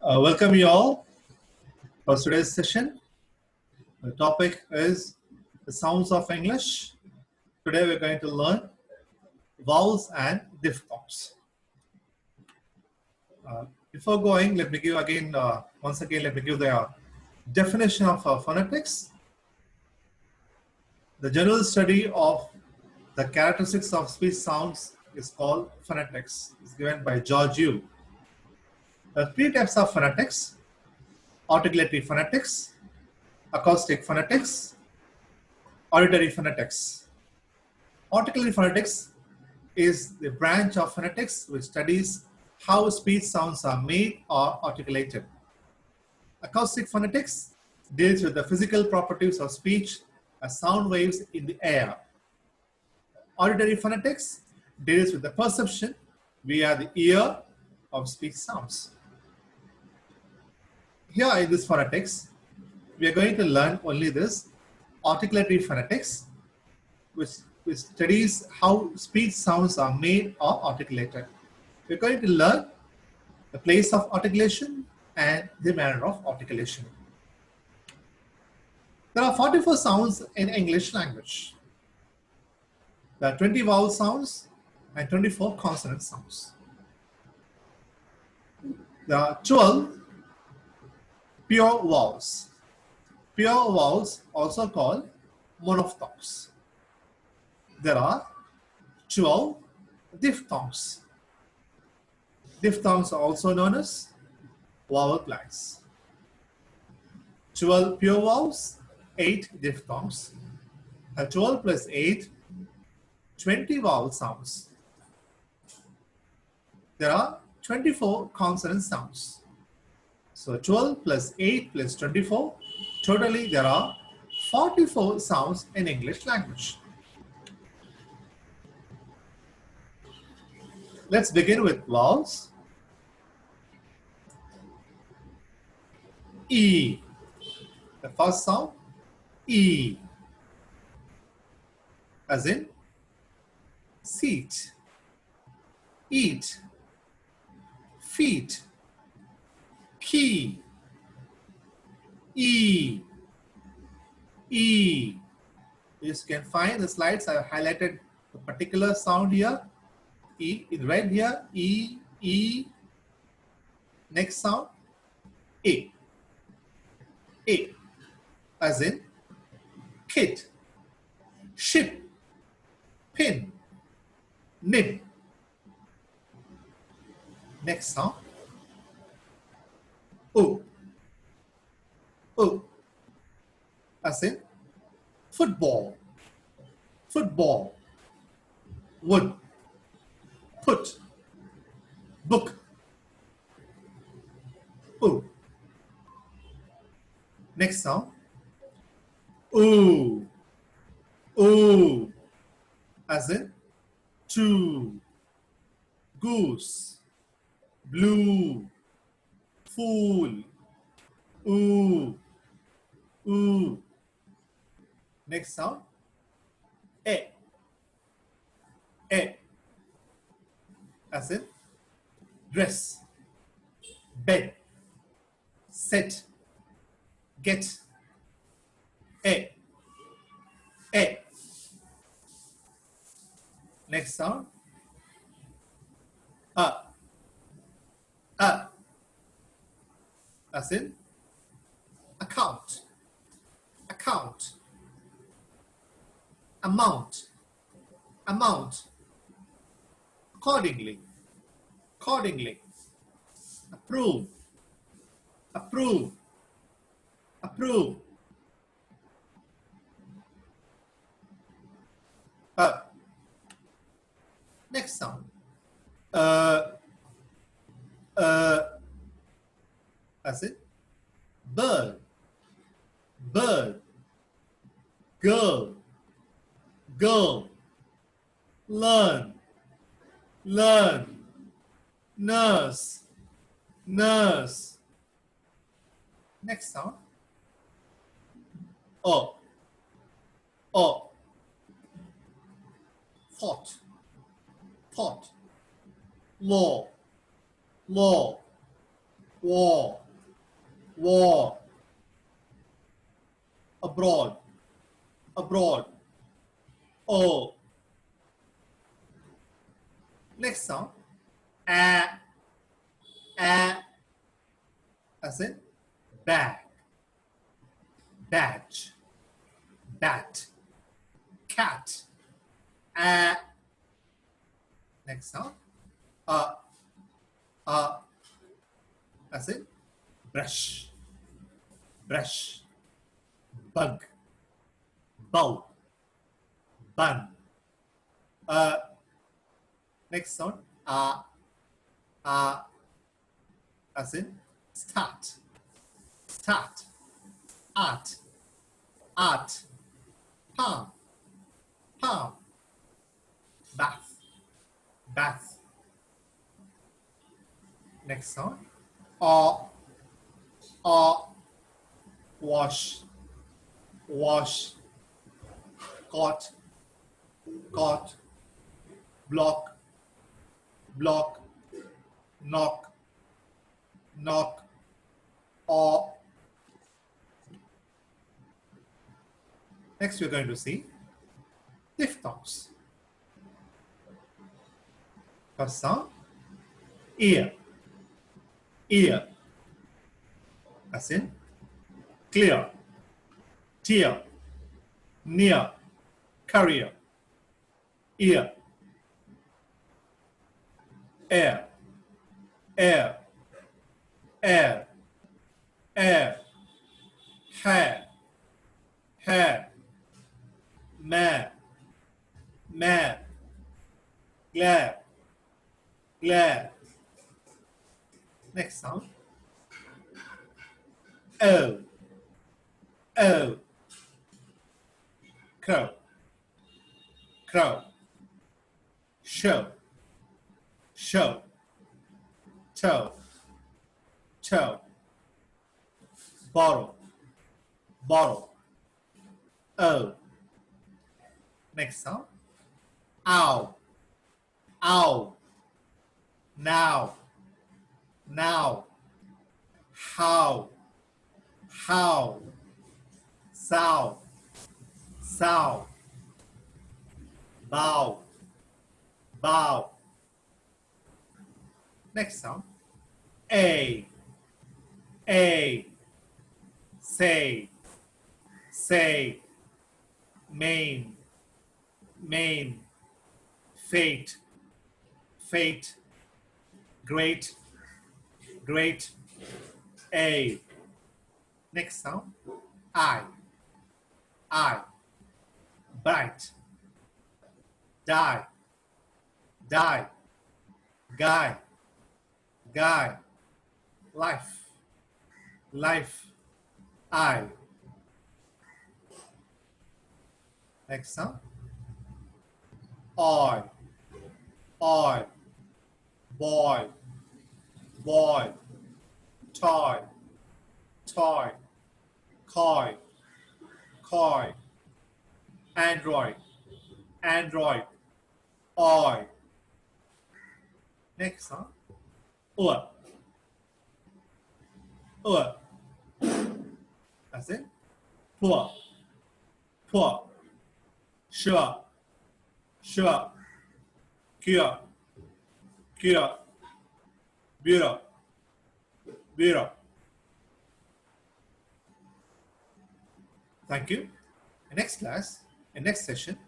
Welcome you all for today's session. The topic is the sounds of English. Today we're going to learn vowels and diphthongs. Before going, let me give again, once again, let me give the definition of phonetics. The general study of the characteristics of speech sounds is called phonetics. It's given by George Yu. There are three types of phonetics: articulatory phonetics, acoustic phonetics, auditory phonetics. Articulatory phonetics is the branch of phonetics which studies how speech sounds are made or articulated. Acoustic phonetics deals with the physical properties of speech as sound waves in the air. Auditory phonetics deals with the perception via the ear of speech sounds. Here in this phonetics, we are going to learn only this articulatory phonetics, which studies how speech sounds are made or articulated. We're going to learn the place of articulation and the manner of articulation. There are 44 sounds in English language. There are 20 vowel sounds and 24 consonant sounds. There are 12 pure vowels. Pure vowels, also called monophthongs. There are 12 diphthongs. Diphthongs are also known as vowel glides. 12 pure vowels, 8 diphthongs. 12 plus 8, 20 vowel sounds. There are 24 consonant sounds. So 12 plus 8 plus 24, totally there are 44 sounds in English language. Let's begin with vowels. E. The first sound, E. As in seat, eat, feet, key, E. E. You can find the slides. I have highlighted the particular sound here. E in red here. E, E. Next sound, A. A. As in kit, ship, pin, nib. Next sound, O. O. As in football, football, wood, put, book. O. Next sound, ooh, ooh, as in two, goose, blue, fool, ooh, ooh. Next sound, a, as in dress, bed, set, get, a. Next sound, as in account, account, amount, amount, accordingly, accordingly, approve, approve, approve. Next sound, as in bird, bird, girl, girl, learn, learn, nurse, nurse. Next sound, O, O, thought, thought, law, law, war, war, abroad, abroad, oh. Next sound, a, a, as in bag, badge, bat, cat, a. Next sound, uh, as in brush, brush, bug, bulb, bun. Next sound, as in start, start, art, art, palm, palm, bath, bath. Next sound, or, wash, wash, caught, caught, block, block, knock, knock, or. Next we're going to see diphthongs. First sound, ear, ear, as in clear, tear, near, carrier, ear, air, air, air, air, hair, hair, mare, mare, glare, glare. Next sound, O, O, crow, crow, show, show, toe, toe, borrow, borrow, O. Next sound, ow, ow, now, now, how, sow, sow, bow, bow. Next sound, a, say, say, main, main, fate, fate, great, great, a. Next sound, I, bright, die, die, guy, guy, life, life, I. Next sound, oi, boy, boy, toy, toy, coy, coy, android, android, oi. Next sound, as in poor, poor, sure, sure, cure, cure, bureau, bureau. Thank you. In next class, in next session,